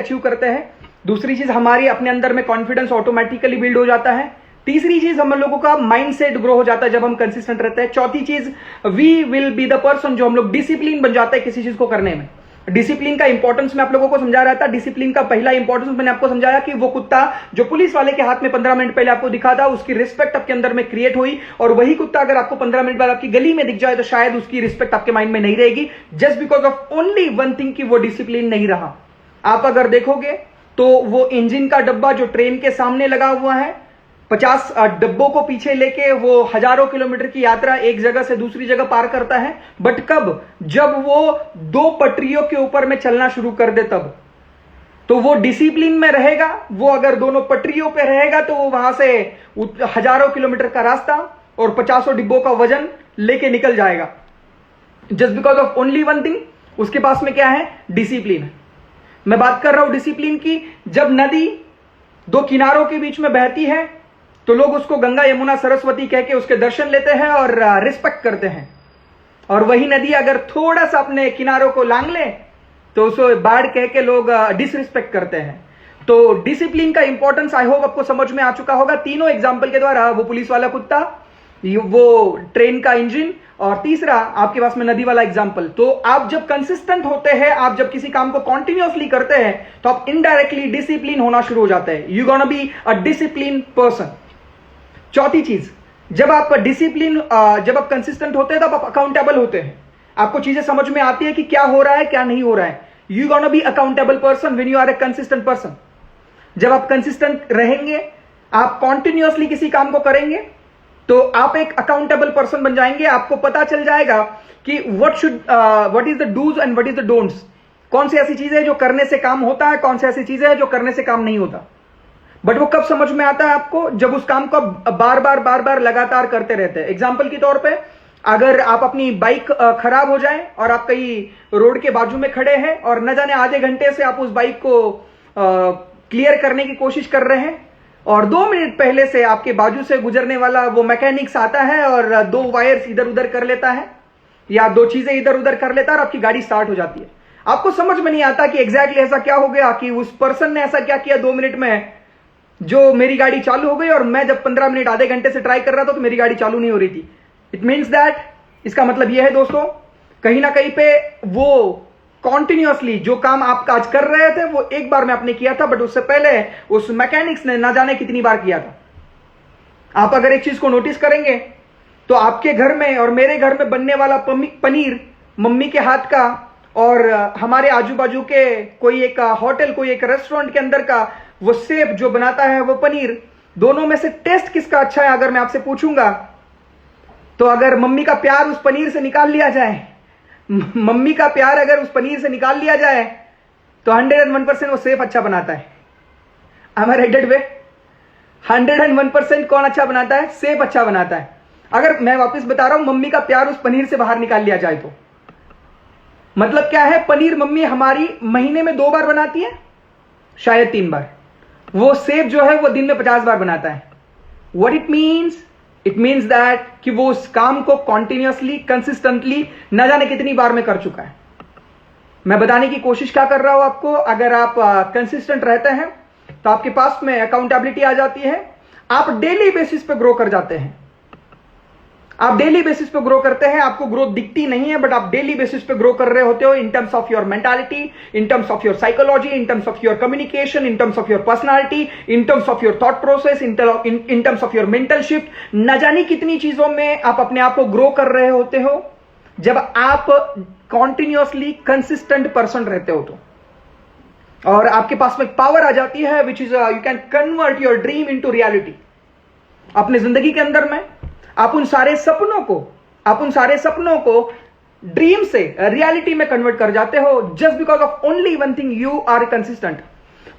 Achieve करते हैं। दूसरी चीज, हमारी अपने अंदर में कॉन्फिडेंस ऑटोमेटिकली बिल्ड हो जाता है। तीसरी चीज, हम लोगों का माइंडसेट ग्रो हो जाता है जब हम कंसिस्टेंट रहते हैं। चौथी चीज, we will be the person, जो हम लोग डिसिप्लिन बन जाता है किसी चीज को करने में। डिसिप्लिन का इंपॉर्टेंस मैं आप लोगों को समझा रहा था। डिसिप्लिन का पहला इंपॉर्टेंस मैंने आपको समझाया कि वो कुत्ता जो पुलिस वाले के हाथ में 15 मिनट पहले आपको दिखा था, उसकी रिस्पेक्ट आपके अंदर में क्रिएट हुई, और वही कुत्ता अगर आपको 15 मिनट बाद आपकी गली में दिख जाए तो शायद उसकी रिस्पेक्ट आपके माइंड में नहीं रहेगी, just because of only one thing कि वो डिसिप्लिन नहीं रहा। आप अगर देखोगे तो वो इंजन का डब्बा जो ट्रेन के सामने लगा हुआ है, 50 डब्बों को पीछे लेके वो हजारों किलोमीटर की यात्रा एक जगह से दूसरी जगह पार करता है, बट कब? जब वो 2 पटरियों के ऊपर में चलना शुरू कर दे तब। तो वो डिसिप्लिन में रहेगा। वो अगर दोनों पटरियों पे रहेगा तो वो वहां से हजारों किलोमीटर का रास्ता और 50 डिब्बों का वजन लेके निकल जाएगा, just because of only one thing, उसके पास में क्या है? डिसिप्लिन। मैं बात कर रहा हूं डिसिप्लिन की। जब नदी 2 किनारों के बीच में बहती है तो लोग उसको गंगा यमुना सरस्वती कह के उसके दर्शन लेते हैं और रिस्पेक्ट करते हैं, और वही नदी अगर थोड़ा सा अपने किनारों को लांग ले तो उसको बाढ़ कह के लोग डिसरिस्पेक्ट करते हैं। तो डिसिप्लिन का इंपॉर्टेंस आई होप आपको समझ में आ चुका होगा तीनों एग्जाम्पल के द्वारा। वो पुलिस वाला कुत्ता, वो ट्रेन का इंजन, और तीसरा आपके पास में नदी वाला एग्जाम्पल। तो आप जब कंसिस्टेंट होते हैं, आप जब किसी काम को कॉन्टिन्यूअसली करते हैं, तो आप इनडायरेक्टली डिसिप्लिन होना शुरू हो जाते हैं। You gonna be a discipline person. चौथी चीज, जब आप डिसिप्लिन, जब आप कंसिस्टेंट होते हैं तब आप अकाउंटेबल होते हैं। आपको चीजें समझ में आती है कि क्या हो रहा है क्या नहीं हो रहा है। You gonna be accountable person when you are a consistent person. जब आप कंसिस्टेंट रहेंगे, आप कॉन्टिन्यूअसली किसी काम को करेंगे, तो आप एक अकाउंटेबल पर्सन बन जाएंगे। आपको पता चल जाएगा कि what is the dos and what is the don'ts. कौन सी ऐसी चीजें जो करने से काम होता है, कौन सी ऐसी चीजें जो करने से काम नहीं होता। बट वो कब समझ में आता है आपको? जब उस काम को बार बार लगातार करते रहते हैं। एग्जाम्पल के तौर पे, अगर आप अपनी बाइक खराब हो जाए और आप कहीं रोड के बाजू में खड़े हैं और न जाने आधे घंटे से आप उस बाइक को क्लियर करने की कोशिश कर रहे हैं, और 2 मिनट पहले से आपके बाजू से गुजरने वाला वो मैकेनिक्स आता है और 2 वायर्स इधर उधर कर लेता है या 2 चीजें इधर उधर कर लेता है और आपकी गाड़ी स्टार्ट हो जाती है। आपको समझ में नहीं आता कि एग्जैक्टली ऐसा क्या हो गया, कि उस पर्सन ने ऐसा क्या किया 2 मिनट में जो मेरी गाड़ी चालू हो गई, और मैं जब 15 मिनट आधे घंटे से ट्राई कर रहा था तो मेरी गाड़ी चालू नहीं हो रही थी। इट मीन्स दैट, इसका मतलब यह है दोस्तों, कहीं ना कहीं पे वो कॉन्टिन्यूअसली जो काम आप आज कर रहे थे वो एक बार में आपने किया था, बट उससे पहले उस मैकेनिक्स ने ना जाने कितनी बार किया था। आप अगर एक चीज को नोटिस करेंगे तो आपके घर में और मेरे घर में बनने वाला पनीर मम्मी के हाथ का, और हमारे आजू बाजू के कोई एक होटल, कोई एक रेस्टोरेंट के अंदर का वो शेफ जो बनाता है वो पनीर, दोनों में से टेस्ट किसका अच्छा है अगर मैं आपसे पूछूंगा, तो अगर मम्मी का प्यार उस पनीर से निकाल लिया जाए, मम्मी का प्यार अगर उस पनीर से निकाल लिया जाए तो 101% वो शेफ अच्छा बनाता है। Am I right that way? 101% कौन अच्छा बनाता है? शेफ अच्छा बनाता है। अगर मैं वापस बता रहा हूं, मम्मी का प्यार उस पनीर से बाहर निकाल लिया जाए तो मतलब क्या है? पनीर मम्मी हमारी महीने में 2 बार बनाती है, शायद 3 बार। वो शेफ जो है वो दिन में 50 बार बनाता है। What it means? It means that कि वो उस काम को कॉन्टिन्यूअसली, कंसिस्टेंटली न जाने कितनी बार में कर चुका है। मैं बताने की कोशिश क्या कर रहा हूं आपको, अगर आप कंसिस्टेंट रहते हैं तो आपके पास में अकाउंटेबिलिटी आ जाती है। आप डेली बेसिस पे ग्रो कर जाते हैं। आप डेली बेसिस पे ग्रो करते हैं। आपको ग्रोथ दिखती नहीं है, बट आप डेली बेसिस पे ग्रो कर रहे होते हो, in terms of your mentality, in terms of your psychology, in terms of your communication, in terms of your personality, in terms of your thought process, in terms of your mental shift. न जाने कितनी चीजों में आप अपने आप को grow कर रहे होते हो जब आप कॉन्टिन्यूअसली कंसिस्टेंट पर्सन रहते हो तो। और आपके पास में पावर आ जाती है which is you can convert your dream into reality. अपनी जिंदगी के अंदर में आप उन सारे सपनों को ड्रीम से रियलिटी में कन्वर्ट कर जाते हो, just because of only one thing, you are consistent.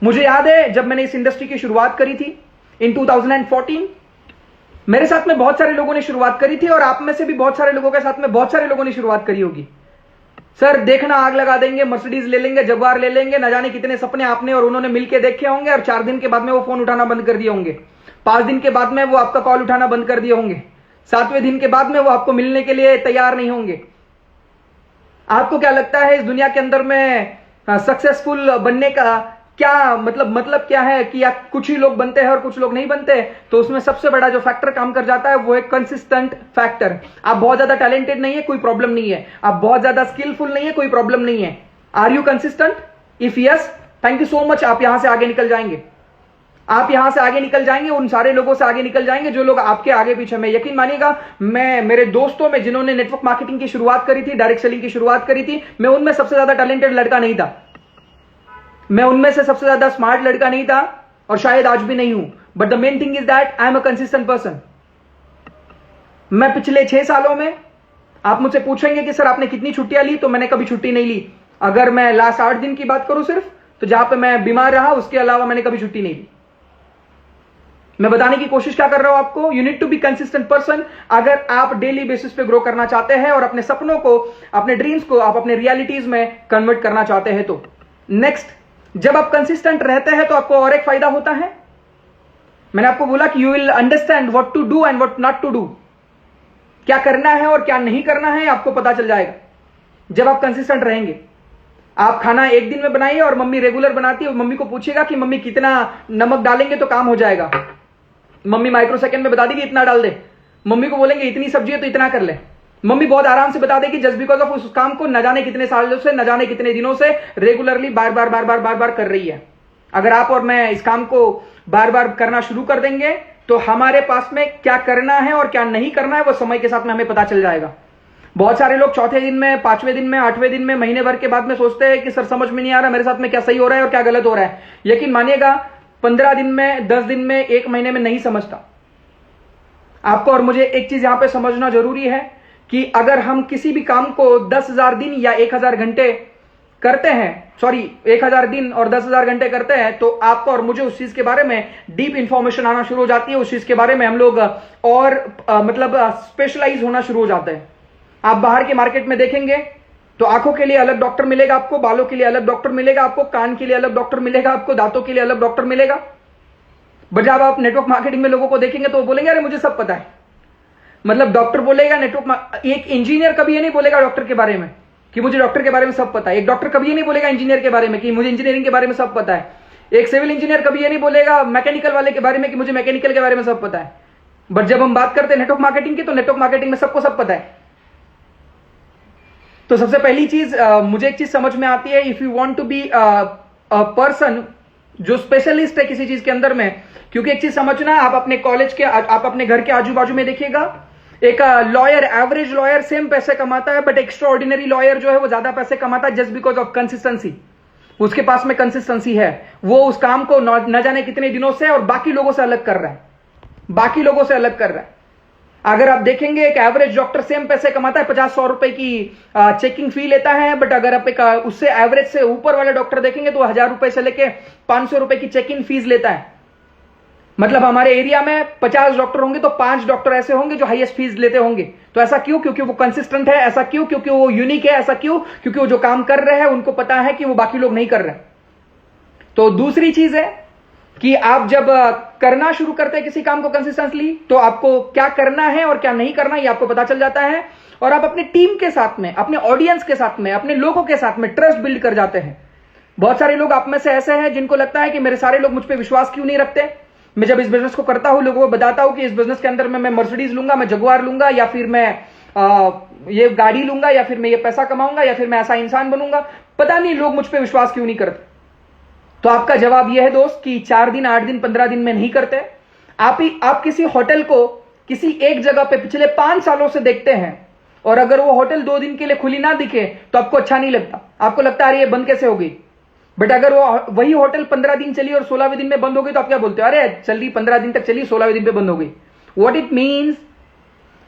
मुझे याद है जब मैंने इस इंडस्ट्री की शुरुआत करी थी इन 2014, मेरे साथ में बहुत सारे लोगों ने शुरुआत करी थी, और आप में से भी बहुत सारे लोगों के साथ में बहुत सारे लोगों ने शुरुआत करी होगी। सर देखना, आग लगा देंगे, मर्सिडीज ले लेंगे, जगुआर ले लेंगे, न जाने कितने सपने आपने और उन्होंने मिलकर देखे होंगे, और 4 दिन के बाद में वो फोन उठाना बंद कर दिए होंगे, 5 दिन के बाद में वो आपका कॉल उठाना बंद कर दिए होंगे, 7वें दिन के बाद में वो आपको मिलने के लिए तैयार नहीं होंगे। आपको क्या लगता है इस दुनिया के अंदर में सक्सेसफुल बनने का क्या मतलब क्या है कि या कुछ ही लोग बनते हैं और कुछ लोग नहीं बनते, तो उसमें सबसे बड़ा जो फैक्टर काम कर जाता है वो है कंसिस्टेंट फैक्टर। आप बहुत ज्यादा टैलेंटेड नहीं है, कोई प्रॉब्लम नहीं है। आप बहुत ज्यादा स्किलफुल नहीं है, कोई प्रॉब्लम नहीं है। Are you consistent? If yes, thank you so much, आप यहां से आगे निकल जाएंगे। आप यहां से आगे निकल जाएंगे, उन सारे लोगों से आगे निकल जाएंगे जो लोग आपके आगे पीछे में। यकीन मानिएगा, मैं मेरे दोस्तों में जिन्होंने नेटवर्क मार्केटिंग की शुरुआत करी थी, डायरेक्ट सेलिंग की शुरुआत करी थी, मैं उनमें सबसे ज्यादा टैलेंटेड लड़का नहीं था, मैं उनमें से सबसे ज्यादा स्मार्ट लड़का नहीं था, और शायद आज भी नहीं हूं। But the main thing is that I am a consistent person. मैं पिछले 6 सालों में, आप मुझसे पूछेंगे कि सर आपने कितनी छुट्टियां ली, तो मैंने कभी छुट्टी नहीं ली। अगर मैं लास्ट 8 दिन की बात करूं सिर्फ, तो जहां पे मैं बीमार रहा उसके अलावा मैंने कभी छुट्टी नहीं ली। मैं बताने की कोशिश क्या कर रहा हूं आपको, you need to be consistent person. अगर आप डेली बेसिस पे ग्रो करना चाहते हैं और अपने सपनों को, अपने ड्रीम्स को आप अपने रियलिटीज में कन्वर्ट करना चाहते हैं, तो नेक्स्ट, जब आप कंसिस्टेंट रहते हैं तो आपको और एक फायदा होता है। मैंने आपको बोला कि you will understand what to do and what not to do. क्या करना है और क्या नहीं करना है आपको पता चल जाएगा जब आप कंसिस्टेंट रहेंगे। आप खाना एक दिन में बनाइए और मम्मी रेगुलर बनाती है, मम्मी को पूछेगा कि मम्मी कितना नमक डालेंगे तो काम हो जाएगा, मम्मी माइक्रो सेकंड में बता देगी इतना डाल दे। मम्मी को बोलेंगे इतनी सब्जी है तो इतना कर ले, मम्मी बहुत आराम से बता देगी, जस्ट बिकॉज ऑफ उस काम को न जाने कितने सालों से, न जाने कितने दिनों से रेगुलरली बार बार कर रही है। अगर आप और मैं इस काम को बार बार करना शुरू कर देंगे तो हमारे पास में क्या करना है और क्या नहीं करना है वो समय के साथ में हमें पता चल जाएगा। बहुत सारे लोग चौथे दिन में, 5वें दिन में, 8वें दिन में, महीने भर के बाद में सोचते हैं कि सर समझ में नहीं आ रहा मेरे साथ में क्या सही हो रहा है और क्या गलत हो रहा है। यकीन मानिएगा, 15 दिन में, 10 दिन में, 1 महीने में नहीं समझता। आपको और मुझे एक चीज यहां पे समझना जरूरी है कि अगर हम किसी भी काम को 10,000 दिन या 1,000 घंटे करते हैं, 1,000 दिन और 10,000 घंटे करते हैं, तो आपको और मुझे उस चीज के बारे में डीप इंफॉर्मेशन आना शुरू हो जाती है। उस चीज के बारे में हम लोग और स्पेशलाइज होना शुरू हो जाते हैं। आप बाहर के मार्केट में देखेंगे तो आंखों के लिए अलग डॉक्टर मिलेगा आपको, बालों के लिए अलग डॉक्टर मिलेगा आपको, कान के लिए अलग डॉक्टर मिलेगा आपको, दांतों के लिए अलग डॉक्टर मिलेगा। बट जब आप नेटवर्क मार्केटिंग में लोगों को देखेंगे तो वो बोलेंगे अरे मुझे सब पता है। मतलब डॉक्टर बोलेगा एक इंजीनियर कभी ये नहीं बोलेगा डॉक्टर के बारे में कि मुझे डॉक्टर के बारे में सब पता है। एक डॉक्टर कभी ये नहीं बोलेगा इंजीनियर के बारे में कि मुझे इंजीनियरिंग के बारे में सब पता है। एक सिविल इंजीनियर कभी ये नहीं बोलेगा मैकेनिकल वाले के बारे में कि मुझे मैकेनिकल के बारे में सब पता है। बट जब हम बात करते हैं नेटवर्क मार्केटिंग की, तो नेटवर्क मार्केटिंग में सबको सब पता है। तो सबसे पहली चीज मुझे एक चीज समझ में आती है, if you want to be a person जो स्पेशलिस्ट है किसी चीज के अंदर में, क्योंकि एक चीज समझना, आप अपने कॉलेज के, आप अपने घर के आजू बाजू में देखिएगा, एक लॉयर, एवरेज लॉयर सेम पैसे कमाता है, बट एक्स्ट्रा ऑर्डिनरी लॉयर जो है वो ज्यादा पैसे कमाता है जस्ट बिकॉज ऑफ कंसिस्टेंसी। उसके पास में कंसिस्टेंसी है, वो उस काम को न जाने कितने दिनों से और बाकी लोगों से अलग कर रहा है, बाकी लोगों से अलग कर रहा है। अगर आप देखेंगे एक एवरेज डॉक्टर सेम पैसे कमाता है, 50-100 रुपए की चेकिंग फी लेता है, बट अगर आप एक उससे एवरेज से ऊपर वाले डॉक्टर देखेंगे तो 1000 रुपए से लेके 500 रुपए की चेकिंग फीस लेता है। मतलब हमारे एरिया में 50 डॉक्टर होंगे तो 5 डॉक्टर ऐसे होंगे जो हाईएस्ट फीस लेते होंगे। तो ऐसा क्यों? क्योंकि वो कंसिस्टेंट है। ऐसा क्यों? क्योंकि वो यूनिक है। ऐसा क्यों? क्योंकि वो जो काम कर रहे हैं उनको पता है कि वो बाकी लोग नहीं कर रहे। तो दूसरी चीज है कि आप जब करना शुरू करते हैं किसी काम को कंसिस्टेंटली, तो आपको क्या करना है और क्या नहीं करना ये आपको पता चल जाता है, और आप अपनी टीम के साथ में, अपने ऑडियंस के साथ में, अपने लोगों के साथ में ट्रस्ट बिल्ड कर जाते हैं। बहुत सारे लोग आप में से ऐसे हैं जिनको लगता है कि मेरे सारे लोग मुझ पर विश्वास क्यों नहीं रखते। मैं जब इस बिजनेस को करता हूं, लोगों को बताता हूं कि इस बिजनेस के अंदर में मैं मर्सिडीज लूंगा, मैं जगुआर लूंगा, या फिर मैं ये गाड़ी लूंगा, या फिर मैं ये पैसा कमाऊंगा, या फिर मैं ऐसा इंसान बनूंगा, पता नहीं लोग मुझ पर विश्वास क्यों नहीं करते। तो आपका जवाब यह है दोस्त कि 4 दिन, 8 दिन, 15 दिन में नहीं करते। आप किसी होटल को किसी एक जगह पे पिछले 5 सालों से देखते हैं, और अगर वो होटल 2 दिन के लिए खुली ना दिखे तो आपको अच्छा नहीं लगता, आपको लगता है अरे ये बंद कैसे हो गई। बट अगर वही होटल 15 दिन चली और 16वें दिन में बंद हो गई तो आप क्या बोलते हो? अरे चल रही 15 दिन तक चली, 16वें दिन पे बंद हो गई। व्हाट इट मीन्स,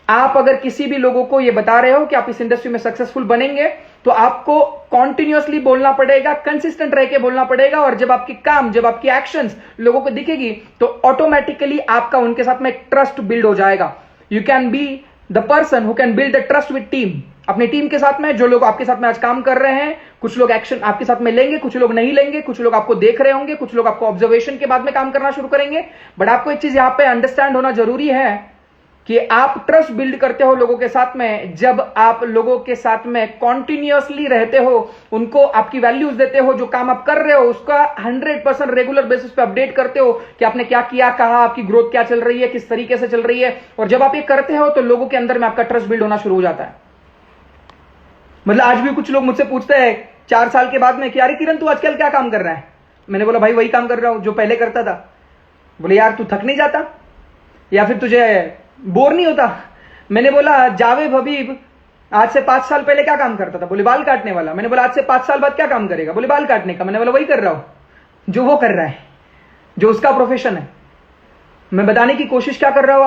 आप अगर किसी भी लोगों को ये बता रहे हो कि आप इस इंडस्ट्री में सक्सेसफुल बनेंगे, तो आपको कॉन्टिन्यूअसली बोलना पड़ेगा, कंसिस्टेंट रह के बोलना पड़ेगा। और जब आपके काम, जब आपकी एक्शंस लोगों को दिखेगी तो ऑटोमेटिकली आपका उनके साथ में ट्रस्ट बिल्ड हो जाएगा। You can be the person who can build the trust with team. अपनी टीम के साथ में, जो लोग आपके साथ में आज काम कर रहे हैं, कुछ लोग एक्शन आपके साथ में लेंगे, कुछ लोग नहीं लेंगे, कुछ लोग आपको देख रहे होंगे, कुछ लोग आपको ऑब्जर्वेशन के बाद में काम करना शुरू करेंगे। बट आपको एक चीज यहां पे अंडरस्टैंड होना जरूरी है कि आप ट्रस्ट बिल्ड करते हो लोगों के साथ में जब आप लोगों के साथ में कॉन्टिन्यूअसली रहते हो, उनको आपकी वैल्यूज देते हो, जो काम आप कर रहे हो उसका 100% रेगुलर बेसिस पे अपडेट करते हो कि आपने क्या किया, कहा, आपकी ग्रोथ क्या चल रही है, किस तरीके से चल रही है। और जब आप ये करते हो तो लोगों के अंदर में आपका ट्रस्ट बिल्ड होना शुरू हो जाता है। मतलब आज भी कुछ लोग मुझसे पूछते हैं 4 साल के बाद में कि अरे किरण तू आजकल क्या काम कर रहा है। मैंने बोला भाई वही काम कर रहा हूं जो पहले करता था। बोले यार तू थक नहीं जाता या फिर तुझे बोर नहीं होता। मैंने बोला जावेद हबीब आज से 5 साल पहले क्या काम करता था। बोले बाल काटने वाला। मैंने बोला आज से 5 साल बाद क्या काम करेगा। बोले बाल काटने का। मैंने बोला वही कर रहा हूं जो वो कर रहा है, जो उसका प्रोफेशन है। मैं बताने की कोशिश क्या कर रहा हूं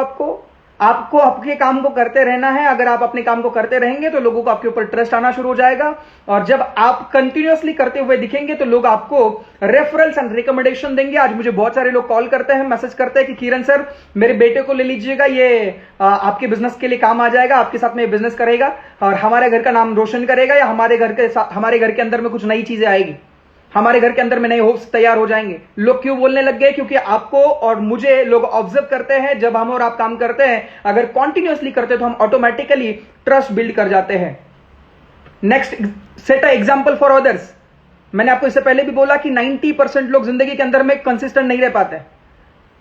आपको आपके काम को करते रहना है। अगर आप अपने काम को करते रहेंगे तो लोगों को आपके ऊपर ट्रस्ट आना शुरू हो जाएगा। और जब आप कंटिन्यूअसली करते हुए दिखेंगे तो लोग आपको रेफरल्स एंड रिकमेंडेशन देंगे। आज मुझे बहुत सारे लोग कॉल करते हैं, मैसेज करते हैं कि किरण सर मेरे बेटे को ले लीजिएगा, ये आपके बिजनेस के लिए काम आ जाएगा, आपके साथ में बिजनेस करेगा और हमारे घर का नाम रोशन करेगा, या हमारे घर के अंदर में कुछ नई चीजें आएगी, हमारे घर के अंदर में नए होप्स तैयार हो जाएंगे। लोग क्यों बोलने लग गए? क्योंकि आपको और मुझे लोग ऑब्जर्व करते हैं। जब हम और आप काम करते हैं, अगर कॉन्टिन्यूअसली करते हैं तो हम ऑटोमेटिकली ट्रस्ट बिल्ड कर जाते हैं। Next, set a example for others. मैंने आपको इससे पहले भी बोला कि 90% लोग जिंदगी के अंदर में कंसिस्टेंट नहीं रह पाते।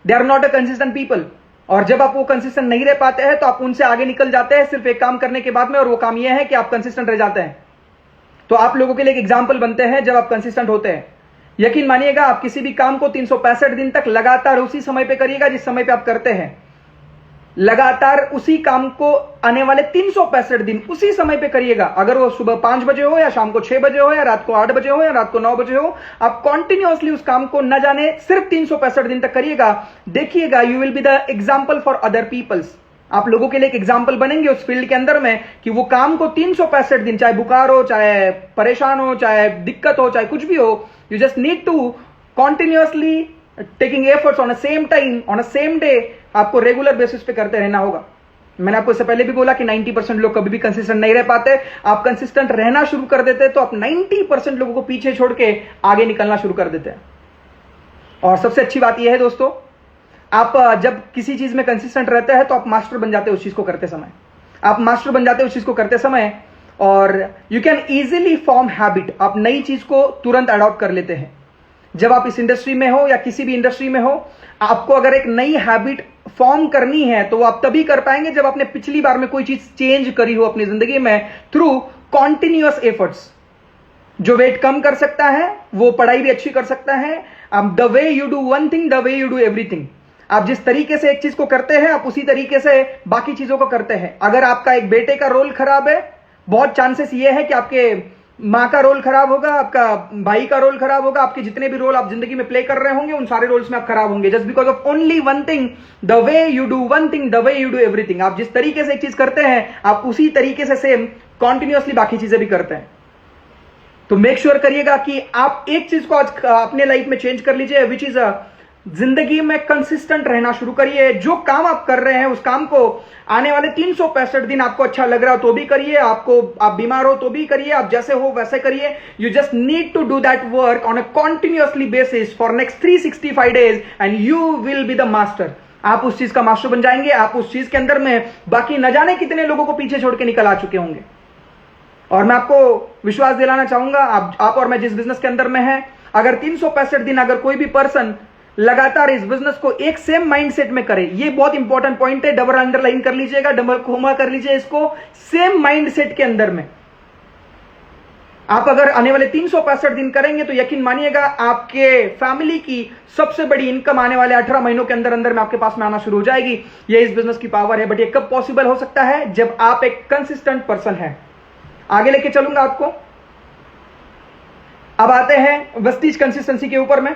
They are not a consistent people. और जब आप वो कंसिस्टेंट नहीं रह पाते हैं तो आप उनसे आगे निकल जाते हैं सिर्फ एक काम करने के बाद में, और वो काम यह है कि आप कंसिस्टेंट रह जाते हैं। तो आप लोगों के लिए एक एग्जाम्पल बनते हैं जब आप कंसिस्टेंट होते हैं। यकीन मानिएगा, आप किसी भी काम को 365 दिन तक लगातार उसी समय पे करिएगा जिस समय पे आप करते हैं। लगातार उसी काम को आने वाले 365 दिन उसी समय पे करिएगा। अगर वो सुबह 5 बजे हो, या शाम को 6 बजे हो, या रात को 8 बजे हो, या रात को 9 बजे हो, आप कॉन्टिन्यूअसली उस काम को न जाने सिर्फ 365 दिन तक करिएगा। देखिएगा, you will be the example for other peoples. आप लोगों के लिए एक एग्जाम्पल बनेंगे उस फील्ड के अंदर में कि वो काम को 365 दिन, चाहे बुखार हो, चाहे परेशान हो, चाहे दिक्कत हो, चाहे कुछ भी हो, you just need to continuously taking efforts on a same time, on a same day. आपको रेगुलर बेसिस पे करते रहना होगा। मैंने आपको इससे पहले भी बोला कि 90% लोग कभी भी कंसिस्टेंट नहीं रह पाते। आप कंसिस्टेंट रहना शुरू कर देते तो आप 90% लोगों को पीछे छोड़ के आगे निकलना शुरू कर देते हैं। और सबसे अच्छी बात यह है दोस्तों, आप जब किसी चीज में कंसिस्टेंट रहते हैं तो आप मास्टर बन जाते हैं उस चीज को करते समय। आप मास्टर बन जाते हैं उस चीज को करते समय, और you can easily form habit. आप नई चीज को तुरंत अडॉप्ट कर लेते हैं। जब आप इस इंडस्ट्री में हो या किसी भी इंडस्ट्री में हो, आपको अगर एक नई हैबिट फॉर्म करनी है तो आप तभी कर पाएंगे जब आपने पिछली बार में कोई चीज चेंज करी हो अपनी जिंदगी में थ्रू कॉन्टिन्यूअस एफर्ट्स। जो वेट कम कर सकता है वो पढ़ाई भी अच्छी कर सकता है। The way you do one thing, the way you do everything. आप जिस तरीके से एक चीज को करते हैं, आप उसी तरीके से बाकी चीजों को करते हैं। अगर आपका एक बेटे का रोल खराब है, बहुत चांसेस ये है कि आपके मां का रोल खराब होगा, आपका भाई का रोल खराब होगा, आपके जितने भी रोल आप जिंदगी में प्ले कर रहे होंगे उन सारे रोल्स में आप खराब होंगे। Just because of only one thing, the way you do one thing, the way you do everything. आप जिस तरीके से एक चीज करते हैं, आप उसी तरीके से सेम कॉन्टिन्यूअसली बाकी चीजें भी करते हैं। तो मेक श्योर करिएगा कि आप एक चीज को आज अपने लाइफ में चेंज कर लीजिए, विच इज जिंदगी में कंसिस्टेंट रहना शुरू करिए। जो काम आप कर रहे हैं उस काम को आने वाले 365 दिन आपको अच्छा लग रहा हो तो भी करिए, आप बीमार हो तो भी करिए, आप जैसे हो वैसे करिए। You just need to do that work on a continuously basis for next 365 days and you will be the master. आप उस चीज का मास्टर बन जाएंगे। आप उस चीज के अंदर में बाकी न जाने कितने लोगों को पीछे छोड़ के निकल आ चुके होंगे। और मैं आपको विश्वास दिलाना चाहूंगा, आप और मैं जिस बिजनेस के अंदर में है, अगर 365 दिन अगर कोई भी पर्सन लगातार इस बिजनेस को एक सेम माइंडसेट में करे, ये बहुत इंपॉर्टेंट पॉइंट है, डबल अंडरलाइन कर लीजिएगा, डबल कोमा कर लीजिए इसको, सेम माइंडसेट के अंदर में आप अगर आने वाले 365 दिन करेंगे तो यकीन मानिएगा आपके फैमिली की सबसे बड़ी इनकम आने वाले 18 महीनों के अंदर अंदर में आपके पास में आना शुरू हो जाएगी। ये इस बिजनेस की पावर है। बट ये कब पॉसिबल हो सकता है? जब आप एक कंसिस्टेंट पर्सन है। आगे लेके चलूंगा आपको। अब आते हैं वेस्टीज कंसिस्टेंसी के ऊपर में।